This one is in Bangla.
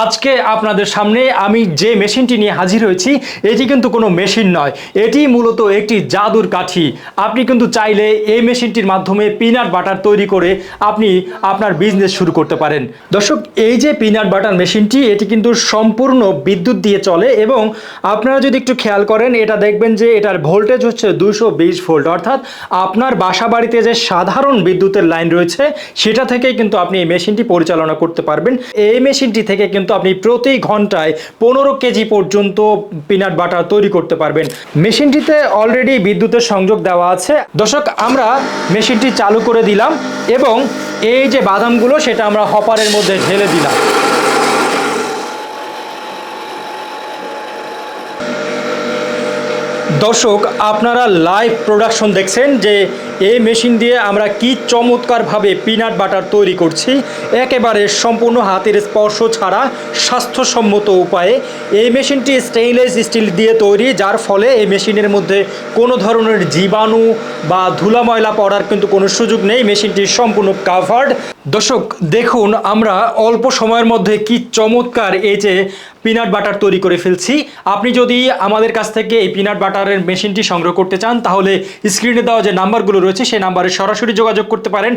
আজকে আপনাদের সামনে আমি যে মেশিনটি নিয়ে হাজির হয়েছি এটি কিন্তু কোনো মেশিন নয়, এটি মূলত একটি জাদুর কাঠি। আপনি কিন্তু চাইলে এই মেশিনটির মাধ্যমে পিনাট বাটার তৈরি করে আপনি আপনার বিজনেস শুরু করতে পারেন। দর্শক, এই যে পিনাট বাটার মেশিনটি এটি কিন্তু সম্পূর্ণ বিদ্যুৎ দিয়ে চলে এবং আপনারা যদি একটু খেয়াল করেন এটা দেখবেন যে এটার ভোল্টেজ হচ্ছে 220 ভোল্ট, অর্থাৎ আপনার বাসা বাড়িতে যে সাধারণ বিদ্যুতের লাইন রয়েছে সেটা থেকেই কিন্তু আপনি এই মেশিনটি পরিচালনা করতে পারবেন। এই মেশিনটি থেকে কিন্তু আপনি প্রতি ঘন্টায় 15 কেজি পর্যন্ত পিনাট বাটার তৈরি করতে পারবেন। মেশিনটিতে অলরেডি বিদ্যুতের সংযোগ দেওয়া আছে। দর্শক, আমরা মেশিনটি চালু করে দিলাম এবং এই যে বাদামগুলো সেটা আমরা হপারের মধ্যে ঢেলে দিলাম। দর্শক, আপনারা লাইভ প্রোডাকশন দেখছেন যে এই মেশিন দিয়ে আমরা কি চমৎকারভাবে পিনাট বাটার তৈরি করছি, একেবারে সম্পূর্ণ হাতের স্পর্শ ছাড়া স্বাস্থ্যসম্মত উপায়ে। এই মেশিনটি স্টেইনলেস স্টিল দিয়ে তৈরি, যার ফলে এই মেশিনের মধ্যে কোনো ধরনের জীবাণু বা ধুলা ময়লা পড়ার কিন্তু কোনো সুযোগ নেই। মেশিনটি সম্পূর্ণ কাভার্ড। দর্শক দেখুন, আমরা অল্প সময়ের মধ্যে কি চমৎকার এই যে পিনাট বাটার তৈরি করে ফেলছি। আপনি যদি আমাদের কাছ থেকে এই পিনাট বাটারের মেশিনটি সংগ্রহ করতে চান তাহলে স্ক্রিনে দেওয়া যে নাম্বারগুলো রয়েছে সেই নাম্বারে সরাসরি যোগাযোগ করতে পারেন,